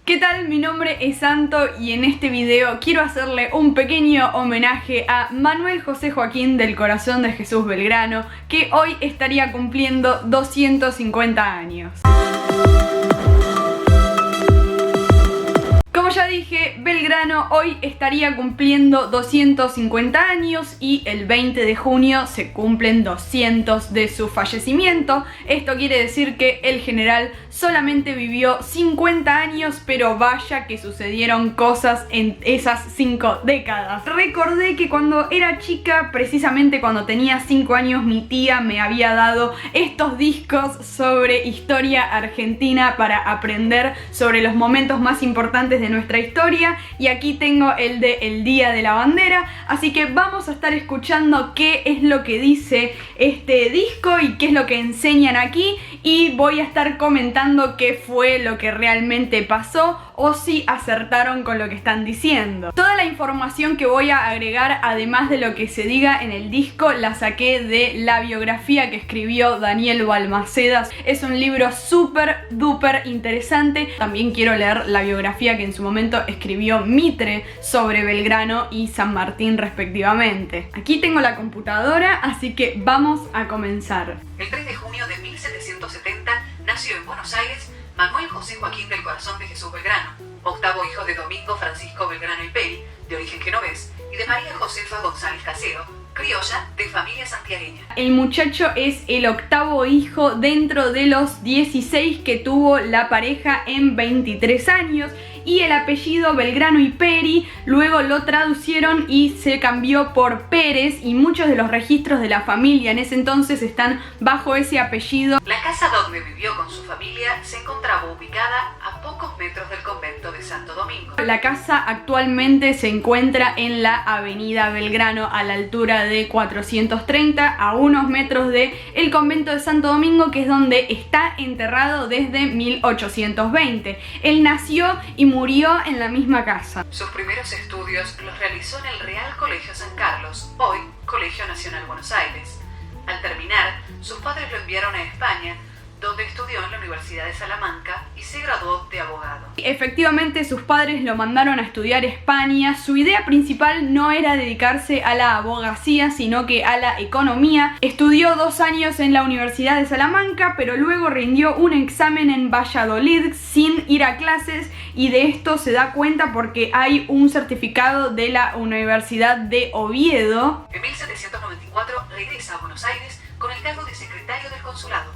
¿Qué tal? Mi nombre es Santo y en este video quiero hacerle un pequeño homenaje a Manuel José Joaquín del Corazón de Jesús Belgrano, que hoy estaría cumpliendo 250 años. Como ya dije, Belgrano hoy estaría cumpliendo 250 años y el 20 de junio se cumplen 200 de su fallecimiento. Esto quiere decir que el general solamente vivió 50 años, pero vaya que sucedieron cosas en esas 5 décadas. Recordé que cuando era chica, precisamente cuando tenía 5 años, mi tía me había dado estos discos sobre historia argentina para aprender sobre los momentos más importantes de nuestra historia, y aquí tengo el de El Día de la Bandera, así que vamos a estar escuchando qué es lo que dice este disco y qué es lo que enseñan aquí, y voy a estar comentando qué fue lo que realmente pasó o si acertaron con lo que están diciendo. Toda la información que voy a agregar, además de lo que se diga en el disco, la saqué de la biografía que escribió Daniel Balmacedas. Es un libro súper duper interesante. También quiero leer la biografía que en su momento escribió Mitre sobre Belgrano y San Martín respectivamente. Aquí tengo la computadora, así que vamos a comenzar. El 3 de junio de 1770 nació en Buenos Aires Manuel José Joaquín del Corazón de Jesús Belgrano, octavo hijo de Domingo Francisco Belgrano y Peri, de origen genovés, y de María Josefa González Casero, criolla de familia santiagueña. El muchacho es el octavo hijo dentro de los 16 que tuvo la pareja en 23 años, y el apellido Belgrano y Peri luego lo traducieron y se cambió por Pérez, y muchos de los registros de la familia en ese entonces están bajo ese apellido. La casa donde vivió con su familia se encontraba ubicada a pocos metros del convento de Santo Domingo. La casa actualmente se encuentra en la avenida Belgrano, a la altura de 430, a unos metros de el convento de Santo Domingo, que es donde está enterrado desde 1820. Él nació y murió en la misma casa. Sus primeros estudios los realizó en el Real Colegio San Carlos, hoy Colegio Nacional Buenos Aires. Al terminar, sus padres lo enviaron a España, donde estudió en la Universidad de Salamanca y se graduó de abogado. Efectivamente, sus padres lo mandaron a estudiar a España. Su idea principal no era dedicarse a la abogacía, sino que a la economía. Estudió 2 años en la Universidad de Salamanca, pero luego rindió un examen en Valladolid sin ir a clases, y de esto se da cuenta porque hay un certificado de la Universidad de Oviedo. En 1794 regresa a Buenos Aires con el cargo de secretario del consulado.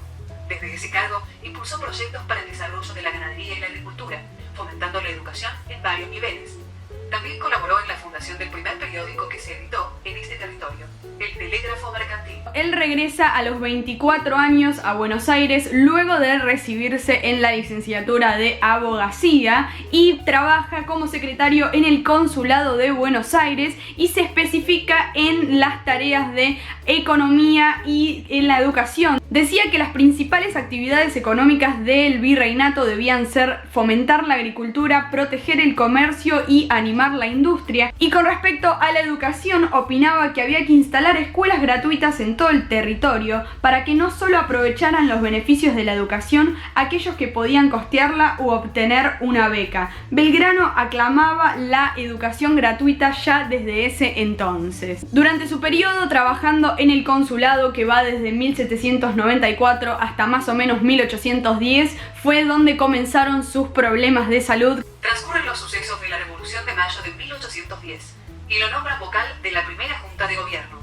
Desde ese cargo impulsó proyectos para el desarrollo de la ganadería y la agricultura, fomentando la educación en varios niveles. También colaboró en la fundación del primer periódico que se editó en este territorio, el Telégrafo Mercantil. Él regresa a los 24 años a Buenos Aires luego de recibirse en la licenciatura de abogacía, y trabaja como secretario en el consulado de Buenos Aires y se especifica en las tareas de economía y en la educación. Decía que las principales actividades económicas del virreinato debían ser fomentar la agricultura, proteger el comercio y animar la industria. Y con respecto a la educación, opinaba que había que instalar escuelas gratuitas en todo el territorio para que no solo aprovecharan los beneficios de la educación aquellos que podían costearla u obtener una beca. Belgrano aclamaba la educación gratuita ya desde ese entonces. Durante su periodo trabajando en el consulado, que va desde 1794 hasta más o menos 1810, fue donde comenzaron sus problemas de salud. Transcurren los sucesos de la Revolución de Mayo de 1810 y lo nombran vocal de la primera Junta de Gobierno.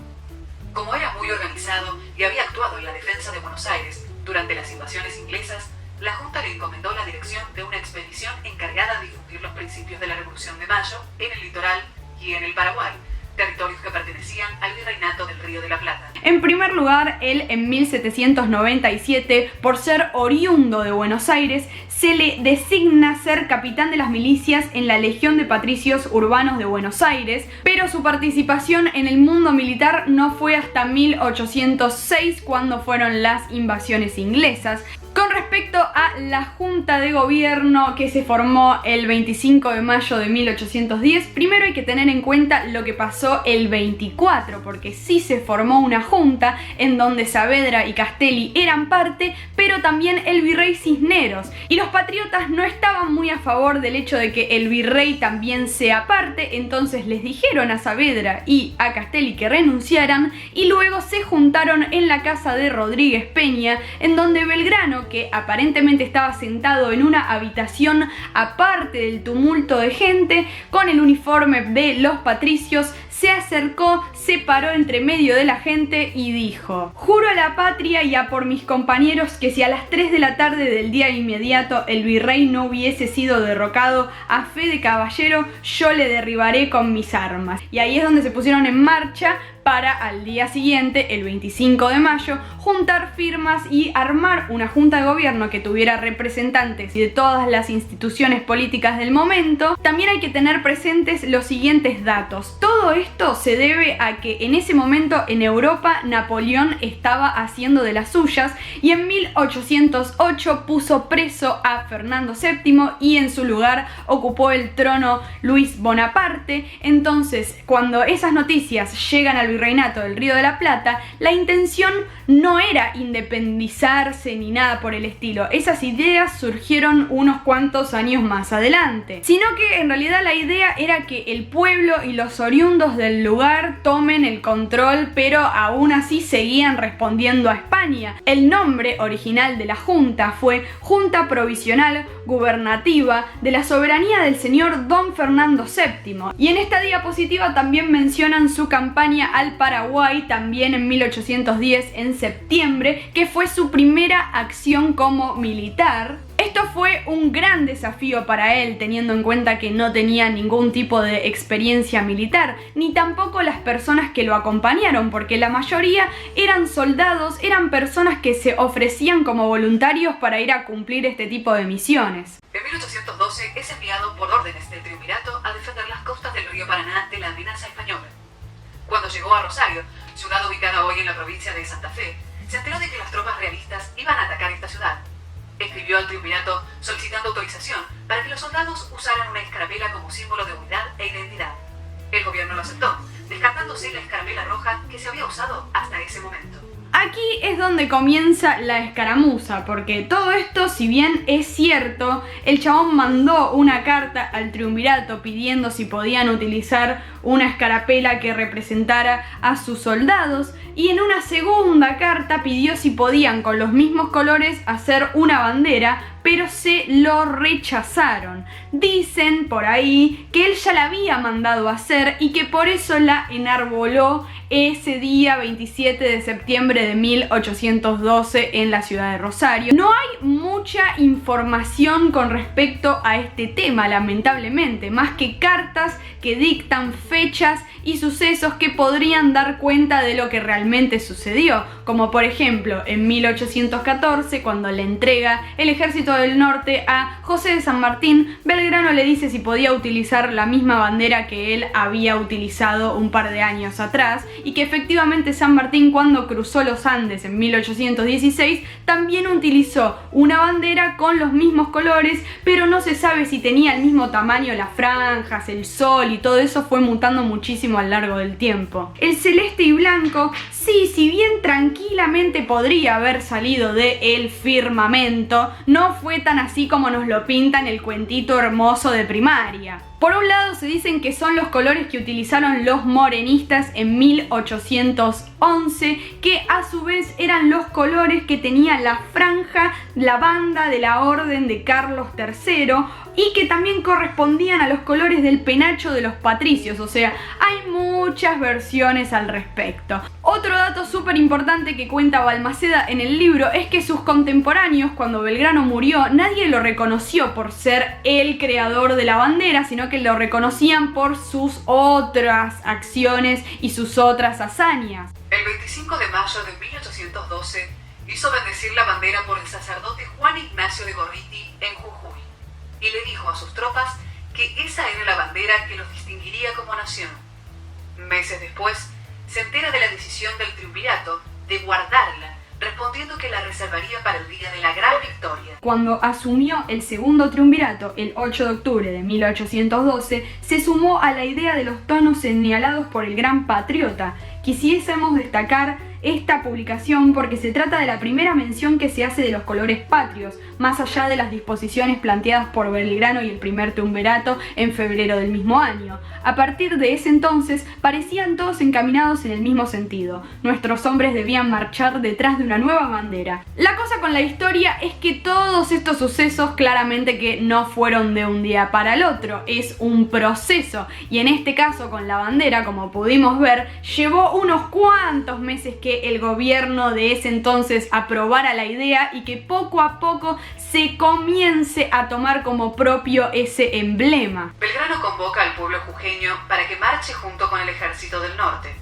Como era muy organizado y había actuado en la defensa de Buenos Aires durante las invasiones inglesas, la Junta le encomendó la dirección de una expedición encargada de difundir los principios de la Revolución de Mayo en el litoral y en el Paraguay, territorios que pertenecían al virreinato del Río de la Plata. En primer lugar, él en 1797, por ser oriundo de Buenos Aires, se le designa ser capitán de las milicias en la Legión de Patricios Urbanos de Buenos Aires, pero su participación en el mundo militar no fue hasta 1806, cuando fueron las invasiones inglesas. Con respecto a la Junta de Gobierno que se formó el 25 de mayo de 1810, primero hay que tener en cuenta lo que pasó el 24, porque sí se formó una junta en donde Saavedra y Castelli eran parte, pero también el virrey Cisneros, y los patriotas no estaban muy a favor del hecho de que el virrey también sea parte, entonces les dijeron a Saavedra y a Castelli que renunciaran, y luego se juntaron en la casa de Rodríguez Peña, en donde Belgrano, que aparentemente estaba sentado en una habitación aparte del tumulto de gente, con el uniforme de los patricios, se acercó, se paró entre medio de la gente y dijo: juro a la patria y a por mis compañeros que si a las 3 de la tarde del día inmediato el virrey no hubiese sido derrocado, a fe de caballero yo le derribaré con mis armas. Y ahí es donde se pusieron en marcha para al día siguiente, el 25 de mayo, juntar firmas y armar una junta de gobierno que tuviera representantes de todas las instituciones políticas del momento. También hay que tener presentes los siguientes datos. Todo esto se debe a que en ese momento en Europa Napoleón estaba haciendo de las suyas y en 1808 puso preso a Fernando VII y en su lugar ocupó el trono Luis Bonaparte. Entonces, cuando esas noticias llegan al Virreinato del Río de la Plata, la intención no era independizarse ni nada por el estilo. Esas ideas surgieron unos cuantos años más adelante, sino que en realidad la idea era que el pueblo y los oriundos del lugar tomen el control, pero aún así seguían respondiendo a España. El nombre original de la junta fue Junta Provisional Gubernativa de la Soberanía del señor Don Fernando VII, y en esta diapositiva también mencionan su campaña al Paraguay, también en 1810 en septiembre, que fue su primera acción como militar. Esto fue un gran desafío para él, teniendo en cuenta que no tenía ningún tipo de experiencia militar, ni tampoco las personas que lo acompañaron, porque la mayoría eran soldados, eran personas que se ofrecían como voluntarios para ir a cumplir este tipo de misiones. En 1812 es enviado por órdenes del Triunvirato a defender las costas del río Paraná de la amenaza española. Cuando llegó a Rosario, ciudad ubicada hoy en la provincia de Santa Fe, se enteró de que las tropas realistas iban a atacar esta ciudad. Escribió al Triunvirato solicitando autorización para que los soldados usaran una escarapela como símbolo de unidad e identidad. El gobierno lo aceptó, descartándose la escarapela roja que se había usado hasta ese momento. Aquí es donde comienza la escaramuza, porque todo esto, si bien es cierto, el chabón mandó una carta al Triunvirato pidiendo si podían utilizar una escarapela que representara a sus soldados, y en una segunda carta pidió si podían con los mismos colores hacer una bandera, pero se lo rechazaron. Dicen por ahí que él ya la había mandado a hacer y que por eso la enarboló ese día 27 de septiembre de 1812 en la ciudad de Rosario. No hay mucha información con respecto a este tema, lamentablemente, más que cartas que dictan fechas y sucesos que podrían dar cuenta de lo que realmente sucedió, como por ejemplo en 1814, cuando le entrega el ejército del norte a José de San Martín, Belgrano le dice si podía utilizar la misma bandera que él había utilizado un par de años atrás, y que efectivamente San Martín, cuando cruzó los Andes en 1816, también utilizó una bandera con los mismos colores, pero no se sabe si tenía el mismo tamaño las franjas, el sol, y todo eso fue mutando muchísimo a lo largo del tiempo. El celeste y blanco, sí, si bien tranquilamente podría haber salido del firmamento, no fue tan así como nos lo pintan el cuentito hermoso de primaria. Por un lado se dicen que son los colores que utilizaron los morenistas en 1811, que a su vez eran los colores que tenía la franja, la banda de la Orden de Carlos III, y que también correspondían a los colores del penacho de los patricios. O sea, hay muchas versiones al respecto. Otro dato súper importante que cuenta Balmaceda en el libro es que sus contemporáneos, cuando Belgrano murió, nadie lo reconoció por ser el creador de la bandera, sino que lo reconocían por sus otras acciones y sus otras hazañas. El 25 de mayo de 1812 hizo bendecir la bandera por el sacerdote Juan Ignacio de Gorriti en Jujuy, y le dijo a sus tropas que esa era la bandera que los distinguiría como nación. Meses después, se entera de la decisión del Triunvirato de guardarla respondiendo que la reservaría para el día de la gran victoria. Cuando asumió el segundo triunvirato, el 8 de octubre de 1812, se sumó a la idea de los tonos señalados por el gran patriota. Quisiésemos destacar esta publicación porque se trata de la primera mención que se hace de los colores patrios, más allá de las disposiciones planteadas por Belgrano y el primer triunvirato en febrero del mismo año. A partir de ese entonces, parecían todos encaminados en el mismo sentido. Nuestros hombres debían marchar detrás de una nueva bandera. La cosa con la historia es que todos estos sucesos claramente que no fueron de un día para el otro, es un proceso, y en este caso con la bandera, como pudimos ver, llevó unos cuantos meses que el gobierno de ese entonces aprobara la idea y que poco a poco se comience a tomar como propio ese emblema. Belgrano convoca al pueblo jujeño para que marche junto con el ejército del norte.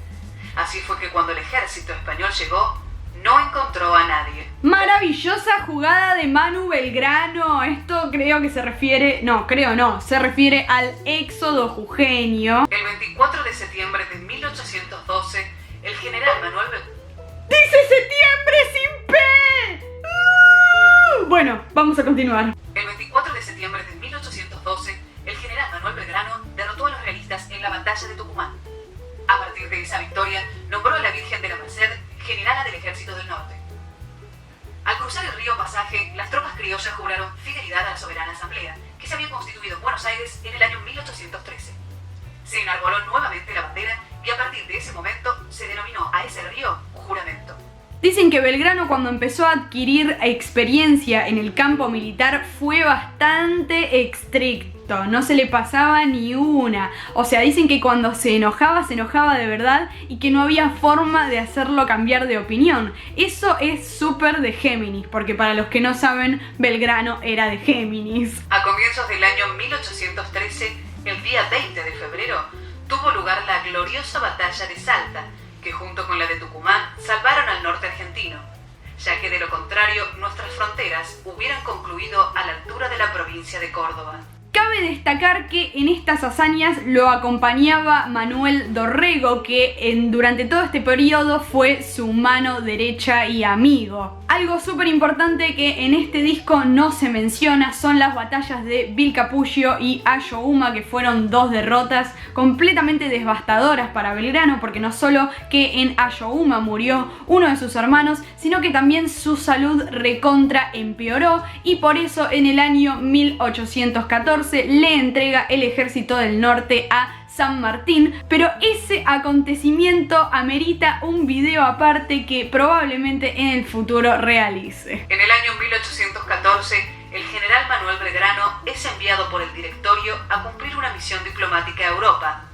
Así fue que cuando el ejército español llegó, no encontró a nadie. Maravillosa jugada de Manu Belgrano. Esto creo que se refiere... se refiere al éxodo jujeño. El 24 de septiembre de 1812, el general Manuel Belgrano... ¡Dice septiembre sin P! Bueno, vamos a continuar. El 24 de septiembre de 1812, el general Manuel Belgrano derrotó a los realistas en la batalla de Tucumán. A partir de esa victoria, nombró a la Virgen de la Merced generala del Ejército del Norte. Al cruzar el río Pasaje, las tropas criollas juraron fidelidad a la soberana asamblea, que se había constituido en Buenos Aires en el año 1813. Se enarboló nuevamente la bandera y a partir de ese momento se denominó a ese río juramento. Dicen que Belgrano, cuando empezó a adquirir experiencia en el campo militar, fue bastante estricto, no se le pasaba ni una. O sea, dicen que cuando se enojaba de verdad y que no había forma de hacerlo cambiar de opinión. Eso es súper de Géminis, porque para los que no saben, Belgrano era de Géminis. A comienzos del año 1813, el día 20 de febrero, tuvo lugar la gloriosa batalla de Salta, que junto con la de Tucumán salvaron al norte argentino, ya que de lo contrario nuestras fronteras hubieran concluido a la altura de la provincia de Córdoba. Cabe destacar que en estas hazañas lo acompañaba Manuel Dorrego, que durante todo este periodo fue su mano derecha y amigo. Algo súper importante que en este disco no se menciona son las batallas de Vilcapugio y Ayohuma, que fueron dos derrotas completamente devastadoras para Belgrano, porque no solo que en Ayohuma murió uno de sus hermanos, sino que también su salud recontra empeoró, y por eso en el año 1814 le entrega el Ejército del Norte a San Martín, pero ese acontecimiento amerita un video aparte que probablemente en el futuro realice. En el año 1814, el general Manuel Belgrano es enviado por el directorio a cumplir una misión diplomática a Europa.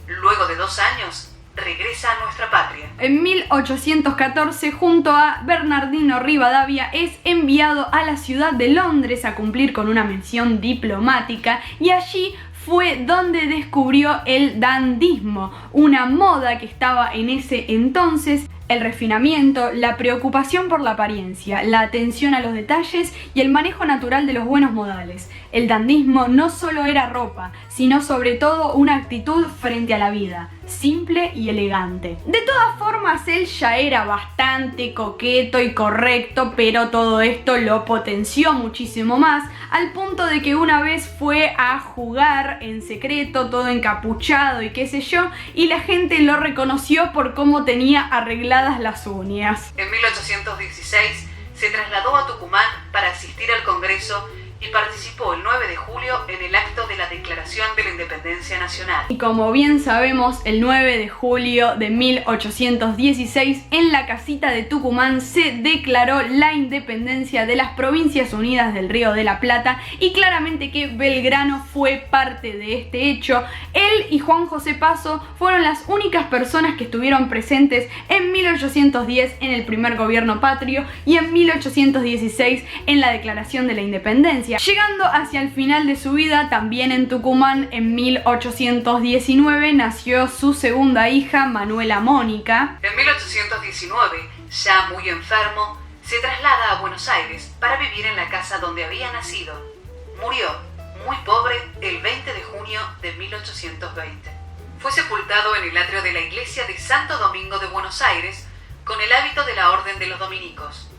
Luego de 2 años, regresa a nuestra patria. En 1814, junto a Bernardino Rivadavia, es enviado a la ciudad de Londres a cumplir con una misión diplomática, y allí fue donde descubrió el dandismo, una moda que estaba en ese entonces. El refinamiento, la preocupación por la apariencia, la atención a los detalles y el manejo natural de los buenos modales. El dandismo no solo era ropa, sino sobre todo una actitud frente a la vida, simple y elegante. De todas formas, él ya era bastante coqueto y correcto, pero todo esto lo potenció muchísimo más, al punto de que una vez fue a jugar en secreto, todo encapuchado y qué sé yo, y la gente lo reconoció por cómo tenía arregladas las uñas. En 1816 se trasladó a Tucumán para asistir al Congreso y participó el 9 de julio en el acto de la Declaración de la Independencia Nacional. Y como bien sabemos, el 9 de julio de 1816, en la casita de Tucumán se declaró la independencia de las Provincias Unidas del Río de la Plata, y claramente que Belgrano fue parte de este hecho. Él y Juan José Paso fueron las únicas personas que estuvieron presentes en 1810 en el primer gobierno patrio y en 1816 en la Declaración de la Independencia. Llegando hacia el final de su vida, también en Tucumán, en 1819, nació su segunda hija, Manuela Mónica. En 1819, ya muy enfermo, se traslada a Buenos Aires para vivir en la casa donde había nacido. Murió, muy pobre, el 20 de junio de 1820. Fue sepultado en el atrio de la iglesia de Santo Domingo de Buenos Aires, con el hábito de la Orden de los Dominicos.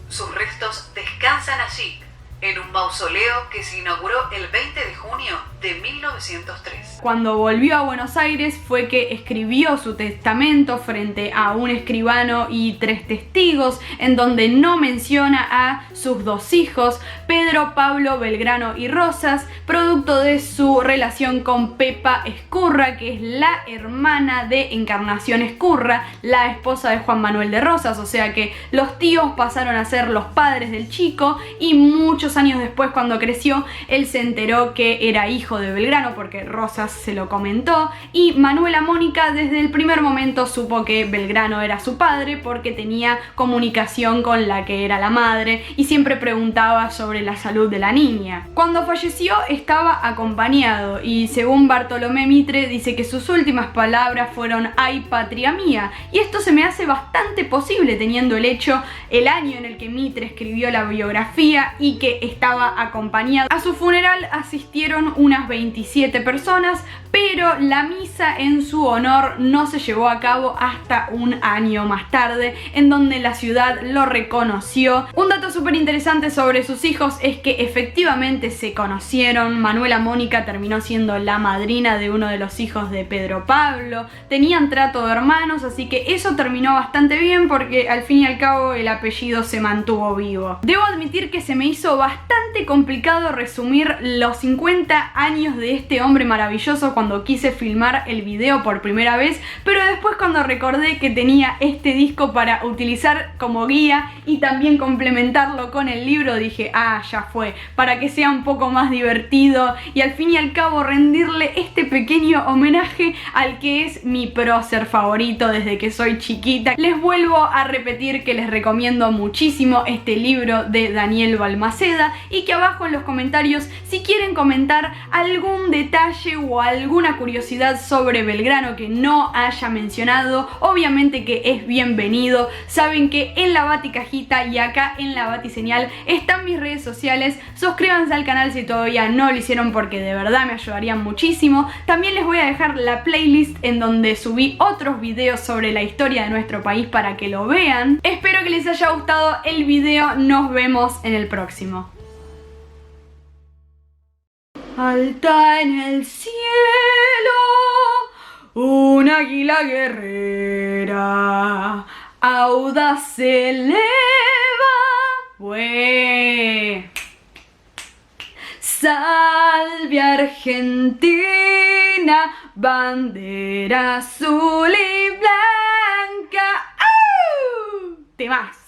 Sus restos descansan allí, en un mausoleo que se inauguró el 20 de junio de 1903. Cuando volvió a Buenos Aires fue que escribió su testamento frente a un escribano y 3 testigos, en donde no menciona a sus 2 hijos, Pedro Pablo Belgrano y Rosas, producto de su relación con Pepa Ezcurra, que es la hermana de Encarnación Ezcurra, la esposa de Juan Manuel de Rosas. O sea que los tíos pasaron a ser los padres del chico, y muchos años después, cuando creció, él se enteró que era hijo de Belgrano porque Rosas se lo comentó, y Manuela Mónica desde el primer momento supo que Belgrano era su padre porque tenía comunicación con la que era la madre y siempre preguntaba sobre la salud de la niña. Cuando falleció estaba acompañado, y según Bartolomé Mitre dice que sus últimas palabras fueron "ay patria mía", y esto se me hace bastante posible teniendo el año en el que Mitre escribió la biografía y que estaba acompañado. A su funeral asistieron unas 27 personas, pero la misa en su honor no se llevó a cabo hasta un año más tarde, en donde la ciudad lo reconoció. Un dato súper interesante sobre sus hijos es que efectivamente se conocieron. Manuela Mónica terminó siendo la madrina de uno de los hijos de Pedro Pablo, tenían trato de hermanos, así que eso terminó bastante bien porque al fin y al cabo el apellido se mantuvo vivo. Debo admitir que se me hizo bastante complicado resumir los 50 años de este hombre maravilloso cuando quise filmar el video por primera vez, pero después cuando recordé que tenía este disco para utilizar como guía y también complementarlo con el libro, dije, ya fue, para que sea un poco más divertido y al fin y al cabo rendirle este pequeño homenaje al que es mi prócer favorito desde que soy chiquita. Les vuelvo a repetir que les recomiendo muchísimo este libro de Daniel Balmaceda, y que abajo en los comentarios, si quieren comentar algún detalle o alguna curiosidad sobre Belgrano que no haya mencionado, obviamente que es bienvenido. Saben que en la Baticajita y acá en la Batiseñal están mis redes sociales. Suscríbanse al canal si todavía no lo hicieron porque de verdad me ayudarían muchísimo. También les voy a dejar la playlist en donde subí otros videos sobre la historia de nuestro país para que lo vean. Espero que les haya gustado el video. Nos vemos en el próximo. Alta en el cielo, un águila guerrera, audaz se eleva, ¡fue! Salve Argentina, bandera azul y blanca. ¡Au! Temas.